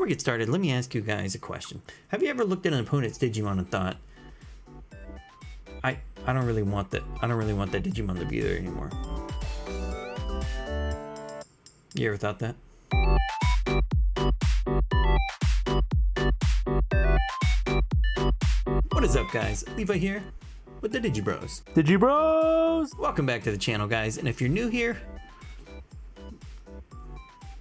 we get started, let me ask you guys a question. Have you ever looked at an opponent's Digimon and thought, I don't really want that. I don't really want that Digimon to be there anymore. You ever thought that? What is up, guys? Levi here with the Digi Bros. Digi Bros! Welcome back to the channel, guys. And if you're new here,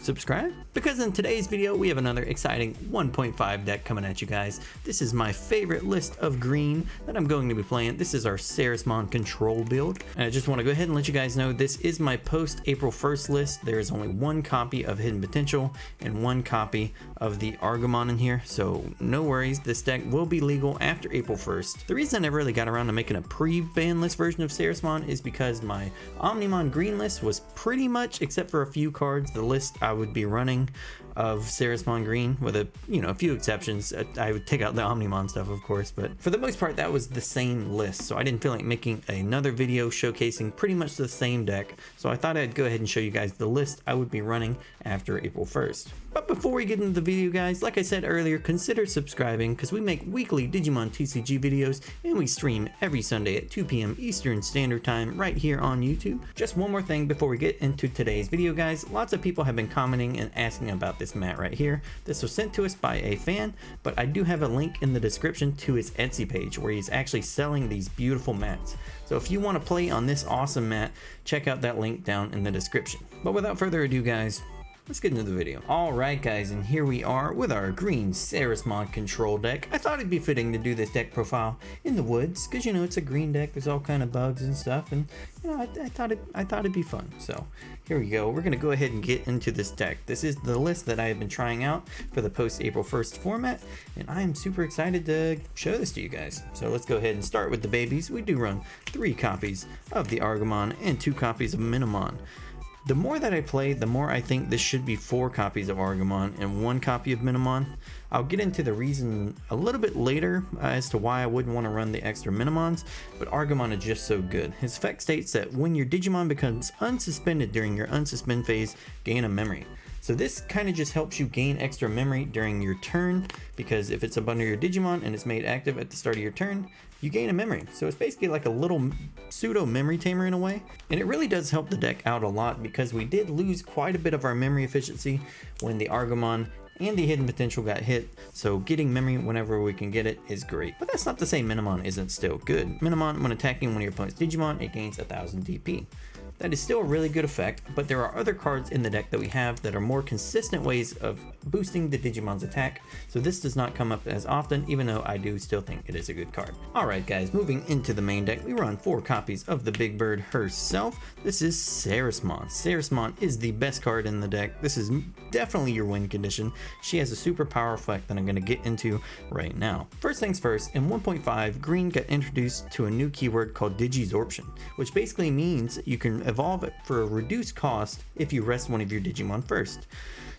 subscribe, because in today's video we have another exciting 1.5 deck coming at you guys. This is my favorite list of green that I'm going to be playing. This is our Ceresmon control build, and I just want to go ahead and let you guys know this is my post April 1st list. There is only one copy of Hidden Potential and one copy of the Argomon in here, so no worries, this deck will be legal after April 1st. The reason I never really got around to making a pre-ban list version of Ceresmon is because my Omnimon green list was pretty much, except for a few cards, the list I would be running of Ceresmon Green, with a few exceptions. I would take out the Omnimon stuff, of course, but for the most part that was the same list, so I didn't feel like making another video showcasing pretty much the same deck, so I thought I'd go ahead and show you guys the list I would be running after April 1st. But before we get into the video, guys, like I said earlier, consider subscribing, because we make weekly Digimon TCG videos and we stream every Sunday at 2 p.m. Eastern Standard Time right here on YouTube. Just one more thing before we get into today's video, guys. Lots of people have been commenting and asking about this mat right here. This was sent to us by a fan, but I do have a link in the description to his Etsy page where he's actually selling these beautiful mats. So if you want to play on this awesome mat, check out that link down in the description. But without further ado, guys, let's get into the video. Alright, guys, and here we are with our green Ceresmon control deck. I thought it'd be fitting to do this deck profile in the woods, because it's a green deck, there's all kind of bugs and stuff, and I thought it'd be fun. So here we go. We're gonna go ahead and get into this deck. This is the list that I have been trying out for the post April 1st format, and I am super excited to show this to you guys. So let's go ahead and start with the babies. We do run 3 copies of the Argomon and 2 copies of Minimon. The more that I play, the more I think this should be 4 copies of Argomon and 1 copy of Minimon. I'll get into the reason a little bit later as to why I wouldn't want to run the extra Minimons, but Argomon is just so good. His effect states that when your Digimon becomes unsuspended during your unsuspend phase, gain a memory. So this kind of just helps you gain extra memory during your turn, because if it's up under your Digimon and it's made active at the start of your turn, you gain a memory. So it's basically like a little pseudo memory tamer in a way. And it really does help the deck out a lot, because we did lose quite a bit of our memory efficiency when the Argomon and the Hidden Potential got hit, so getting memory whenever we can get it is great. But that's not to say Minimon isn't still good. Minimon, when attacking one of your opponent's Digimon, it gains 1000 DP. That is still a really good effect, but there are other cards in the deck that we have that are more consistent ways of boosting the Digimon's attack, so this does not come up as often, even though I do still think it is a good card. Alright, guys, moving into the main deck, we run 4 copies of the Big Bird herself. This is Ceresmon. Ceresmon is the best card in the deck. This is definitely your win condition. She has a super power effect that I'm going to get into right now. First things first, in 1.5, Green got introduced to a new keyword called Digisorption, which basically means you can evolve it for a reduced cost if you rest one of your Digimon first.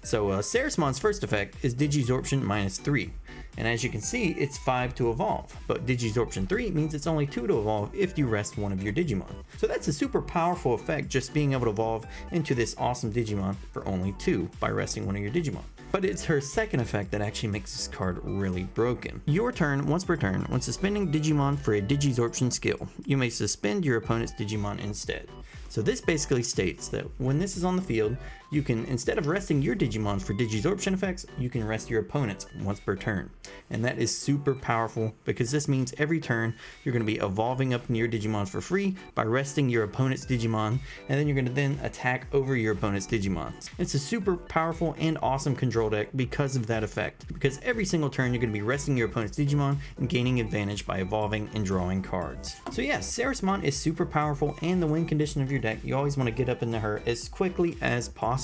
So Ceresmon's first effect is Digisorption -3, and as you can see, it's 5 to evolve, but Digisorption 3 means it's only 2 to evolve if you rest one of your Digimon. So that's a super powerful effect, just being able to evolve into this awesome Digimon for only 2 by resting one of your Digimon. But it's her second effect that actually makes this card really broken. Your turn, once per turn, when suspending Digimon for a Digisorption skill, you may suspend your opponent's Digimon instead. So this basically states that when this is on the field, you can, instead of resting your Digimons for Digisorption effects, you can rest your opponents once per turn. And that is super powerful, because this means every turn you're going to be evolving up your Digimons for free by resting your opponent's Digimon, and then you're going to then attack over your opponent's Digimon. It's a super powerful and awesome control deck because of that effect, because every single turn you're going to be resting your opponent's Digimon and gaining advantage by evolving and drawing cards. So yeah, Ceresmon is super powerful, and the win condition of your deck, you always want to get up into her as quickly as possible.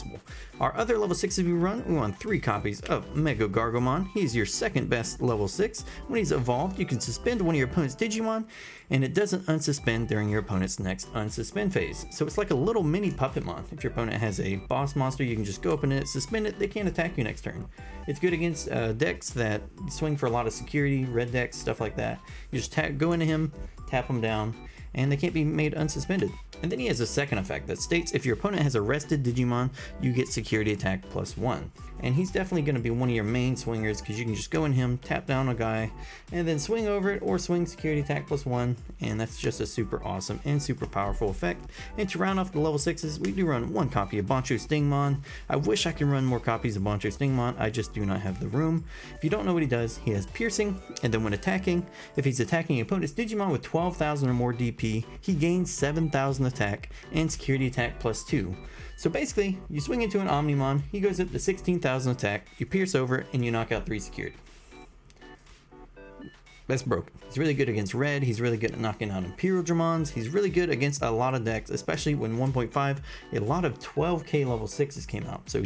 Our other level 6s we run 3 copies of Mega Gargomon. He's your second best level 6. When he's evolved, you can suspend one of your opponent's Digimon, and it doesn't unsuspend during your opponent's next unsuspend phase. So it's like a little mini Puppetmon. If your opponent has a boss monster, you can just go up in it, suspend it, they can't attack you next turn. It's good against decks that swing for a lot of security, red decks, stuff like that. You just go into him, tap him down, and they can't be made unsuspended. And then he has a second effect that states if your opponent has a rested Digimon, you get security attack +1. and he's definitely going to be one of your main swingers because you can just go in him, tap down a guy, and then swing over it or swing security attack +1, and that's just a super awesome and super powerful effect. And to round off the level 6s, we do run 1 copy of Bancho Stingmon. I wish I could run more copies of Bancho Stingmon, I just do not have the room. If you don't know what he does, he has piercing, and then when attacking, if he's attacking opponent's Digimon with 12,000 or more DP, he gains 7,000 attack and security attack +2. So basically, you swing into an Omnimon, he goes up to 16,000 attack, you pierce over it, and you knock out 3 security. That's broken. He's really good against red, he's really good at knocking out Imperial Dramons, he's really good against a lot of decks, especially when 1.5, a lot of 12k level 6s came out. So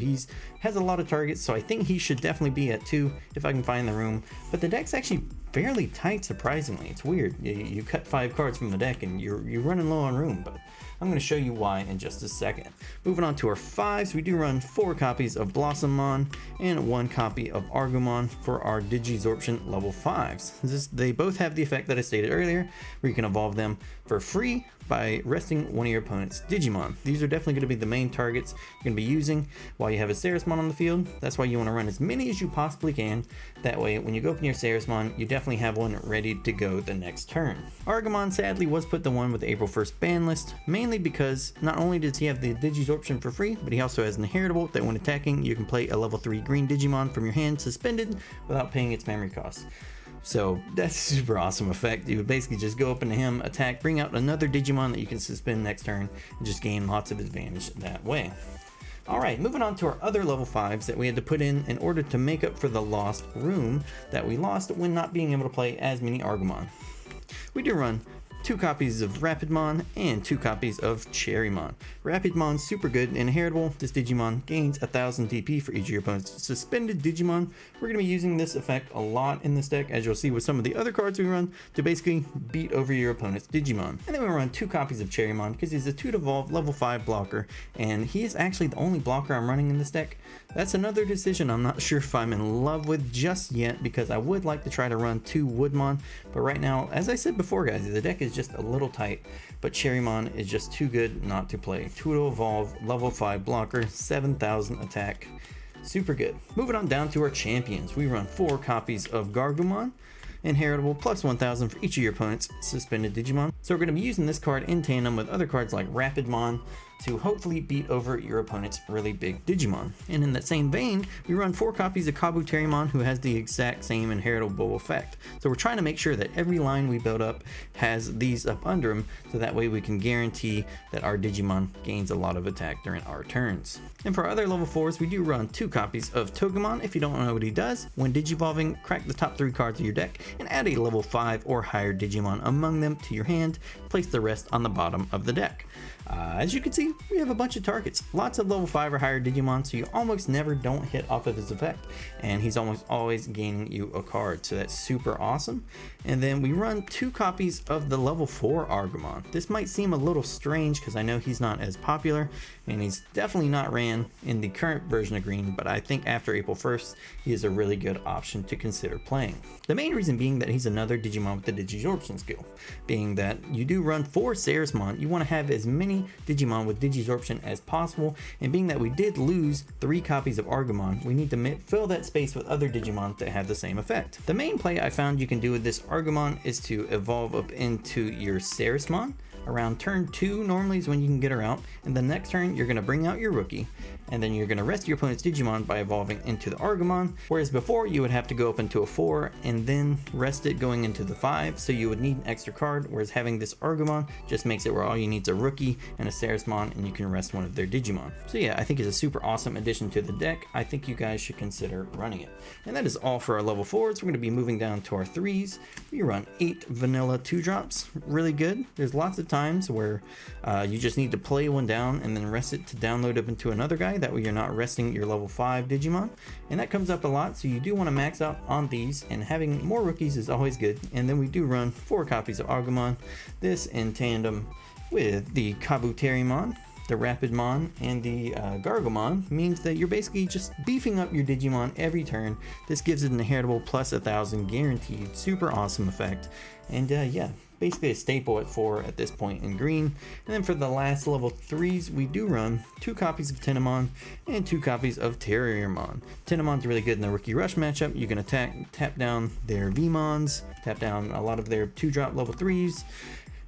has a lot of targets, so I think he should definitely be at 2 if I can find the room. But the deck's actually fairly tight, surprisingly. It's weird. You cut 5 cards from the deck and you're running low on room, but I'm going to show you why in just a second. Moving on to our 5s, we do run 4 copies of Blossommon and 1 copy of Argomon for our Digisorption level 5s. They both have the effect that I stated earlier, where you can evolve them for free by resting one of your opponent's Digimon. These are definitely going to be the main targets you're going to be using while you have a Ceresmon on the field. That's why you want to run as many as you possibly can. That way, when you go open your Ceresmon, you definitely have one ready to go the next turn. Argomon sadly was put the one with the April 1st ban list, mainly because not only does he have the Digisorption for free, but he also has an inheritable that when attacking, you can play a level 3 green Digimon from your hand suspended without paying its memory cost. So that's a super awesome effect. You would basically just go up into him, attack, bring out another Digimon that you can suspend next turn, and just gain lots of advantage that way. Alright, moving on to our other level 5s that we had to put in order to make up for the lost room that we lost when not being able to play as many Argomon. We do run 2 copies of Rapidmon and 2 copies of Cherrymon. Rapidmon's super good and inheritable. This Digimon gains 1000 DP for each of your opponent's suspended Digimon. We're going to be using this effect a lot in this deck, as you'll see with some of the other cards we run, to basically beat over your opponent's Digimon. And then we run 2 copies of Cherrymon because he's a 2 evolve level 5 blocker, and he is actually the only blocker I'm running in this deck. That's another decision I'm not sure if I'm in love with just yet, because I would like to try to run 2 Woodmon, but right now, as I said before guys, the deck is just a little tight, but Cherrymon is just too good not to play. 2 to evolve, level 5 blocker, 7,000 attack, super good. Moving on down to our champions, we run 4 copies of Gargomon, inheritable, plus 1000 for each of your opponent's suspended Digimon. So we're going to be using this card in tandem with other cards like Rapidmon to hopefully beat over your opponent's really big Digimon. And in that same vein, we run 4 copies of Kabuterimon, who has the exact same inheritable effect. So we're trying to make sure that every line we build up has these up under them, so that way we can guarantee that our Digimon gains a lot of attack during our turns. And for our other level 4s, we do run 2 copies of Togemon. If you don't know what he does, when Digivolving, crack the top 3 cards of your deck and add a level 5 or higher Digimon among them to your hand. Place the rest on the bottom of the deck. As you can see, we have a bunch of targets, lots of level 5 or higher Digimon, so you almost never don't hit off of his effect, and he's almost always gaining you a card, so that's super awesome. And then we run 2 copies of the level 4 Argomon. This might seem a little strange because I know he's not as popular, and he's definitely not ran in the current version of Green, but I think after April 1st, he is a really good option to consider playing. The main reason being that he's another Digimon with the Digisorption skill, being that you do run 4 Ceresmon, you want to have as many Digimon with Digisorption as possible, and being that we did lose 3 copies of Argomon, we need to fill that space with other Digimon that have the same effect. The main play I found you can do with this Argomon is to evolve up into your Ceresmon. Around turn 2 normally is when you can get her out, and the next turn you're going to bring out your rookie, and then you're going to rest your opponent's Digimon by evolving into the Argomon, whereas before you would have to go up into a 4 and then rest it going into the 5, so you would need an extra card, whereas having this Argomon just makes it where all you need is a rookie and a Ceresmon, and you can rest one of their Digimon. So yeah, I think it's a super awesome addition to the deck. I think you guys should consider running it. And that is all for our level 4s. We're going to be moving down to our 3s. We run 8 vanilla 2-drops, really good. There's lots of times where you just need to play one down and then rest it to download up into another guy. That way you're not resting your level 5 Digimon, and that comes up a lot, so you do want to max out on these, and having more rookies is always good. And then we do run 4 copies of Argomon, this in tandem with the Kabuterimon, the Rapidmon and the Gargomon means that you're basically just beefing up your Digimon every turn. This gives it an inheritable plus 1,000 guaranteed. Super awesome effect. And yeah, basically a staple at 4 at this point in green. And then for the last level 3s, we do run 2 copies of Tennomon and 2 copies of Terriermon. Tennomon's really good in the Rookie Rush matchup. You can attack, tap down their Vmons, tap down a lot of their 2-drop level 3s.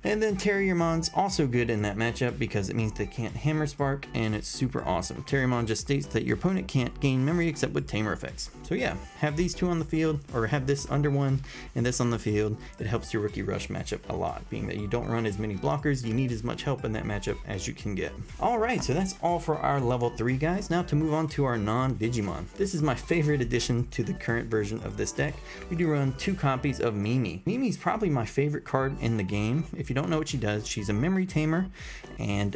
And then Terriermon's also good in that matchup because it means they can't Hammer Spark, and it's super awesome. Terriermon just states that your opponent can't gain memory except with Tamer effects. So yeah, have these 2 on the field, or have this under 1 and this on the field. It helps your Rookie Rush matchup a lot, being that you don't run as many blockers, you need as much help in that matchup as you can get. Alright, so that's all for our level 3 guys. Now to move on to our non-Digimon. This is my favorite addition to the current version of this deck. We do run 2 copies of Mimi. Mimi's probably my favorite card in the game. If you don't know what she does, she's a memory tamer, and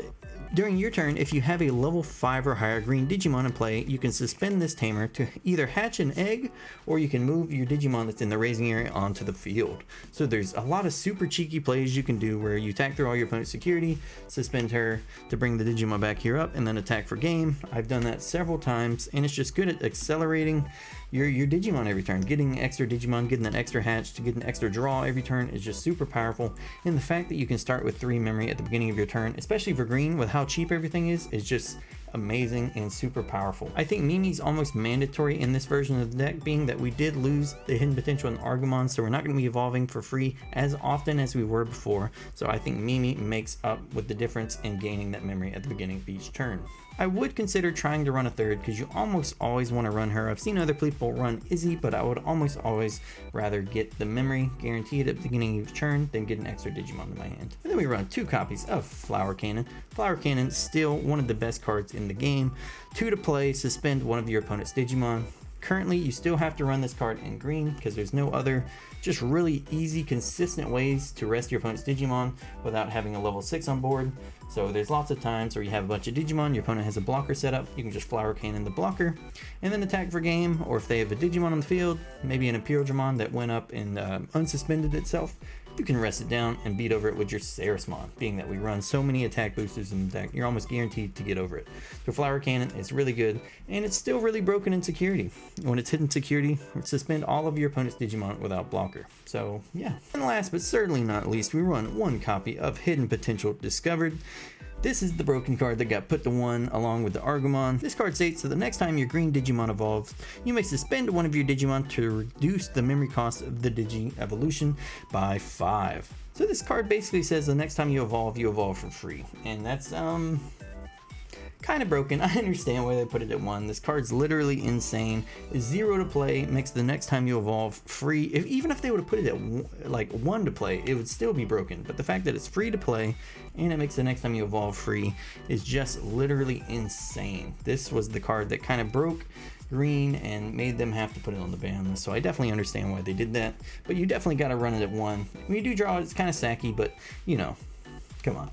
during your turn, if you have a level 5 or higher green Digimon in play, you can suspend this tamer to either hatch an egg, or you can move your Digimon that's in the raising area onto the field. So there's a lot of super cheeky plays you can do where you attack through all your opponent's security, suspend her to bring the Digimon back here up, and then attack for game. I've done that several times, and it's just good at accelerating your Digimon every turn. Getting extra Digimon, getting that extra hatch, to get an extra draw every turn is just super powerful. And the fact that you can start with 3 memory at the beginning of your turn, especially for green with how cheap everything is just amazing and super powerful. I think Mimi's almost mandatory in this version of the deck, being that we did lose the hidden potential in Argomon, so we're not going to be evolving for free as often as we were before. So I think Mimi makes up with the difference in gaining that memory at the beginning of each turn. I would consider trying to run a third because you almost always want to run her. I've seen other people run Izzy, but I would almost always rather get the memory guaranteed at the beginning of each turn than get an extra Digimon in my hand. And then we run 2 copies of Flower Cannon. Flower Cannon, still one of the best cards in the game. 2 to play, suspend one of your opponent's Digimon. Currently, you still have to run this card in green because there's no other just really easy, consistent ways to rest your opponent's Digimon without having a level 6 on board. So there's lots of times where you have a bunch of Digimon, your opponent has a blocker set up, you can just Flower Cannon the blocker and then attack for game. Or if they have a Digimon on the field, maybe an Argomon that went up and unsuspended itself, you can rest it down and beat over it with your Ceresmon. Being that we run so many attack boosters in the deck, you're almost guaranteed to get over it. So Flower Cannon is really good, and it's still really broken in security. When it's hidden security, suspend all of your opponent's Digimon without blocker. So yeah. And last but certainly not least, we run 1 copy of Hidden Potential Discovered. This is the broken card that got put to 1 along with the Argomon. This card states that the next time your green Digimon evolves, you may suspend one of your Digimon to reduce the memory cost of the Digi evolution by 5. So this card basically says the next time you evolve for free. And that's kind of broken. I understand why they put it at 1. This card's literally insane. 0 to play makes the next time you evolve free. Even if they would have put it at like 1 to play, it would still be broken. But the fact that it's free to play and it makes the next time you evolve free is just literally insane. This was the card that kind of broke green and made them have to put it on the ban list. So I definitely understand why they did that. But you definitely got to run it at 1. When you do draw it, it's kind of sacky, but you know, come on.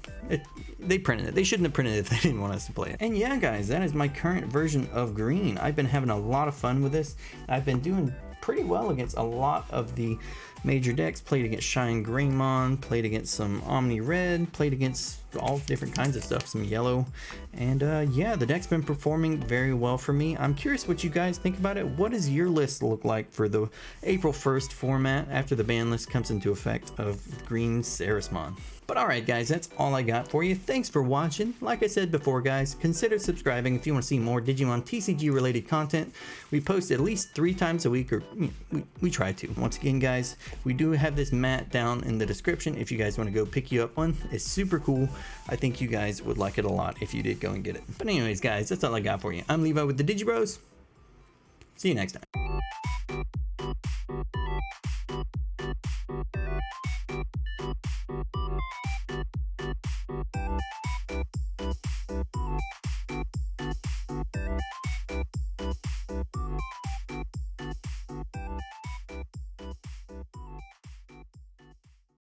They printed it. They shouldn't have printed it if they didn't want us to play it. And yeah, guys, that is my current version of green. I've been having a lot of fun with this. I've been doing pretty well against a lot of the major decks. Played against Shine Greymon, played against some Omni Red, played against all different kinds of stuff, some yellow. And yeah, the deck's been performing very well for me. I'm curious what you guys think about it. What does your list look like for the April 1st format after the ban list comes into effect of green Ceresmon? But alright guys, that's all I got for you. Thanks for watching. Like I said before guys, consider subscribing if you want to see more Digimon TCG related content. We post at least 3 times a week, or we try to. Once again guys, we do have this mat down in the description if you guys want to go pick you up one. It's super cool. I think you guys would like it a lot if you did go and get it. But anyways guys, that's all I got for you. I'm Levi with the Digi Bros. See you next time.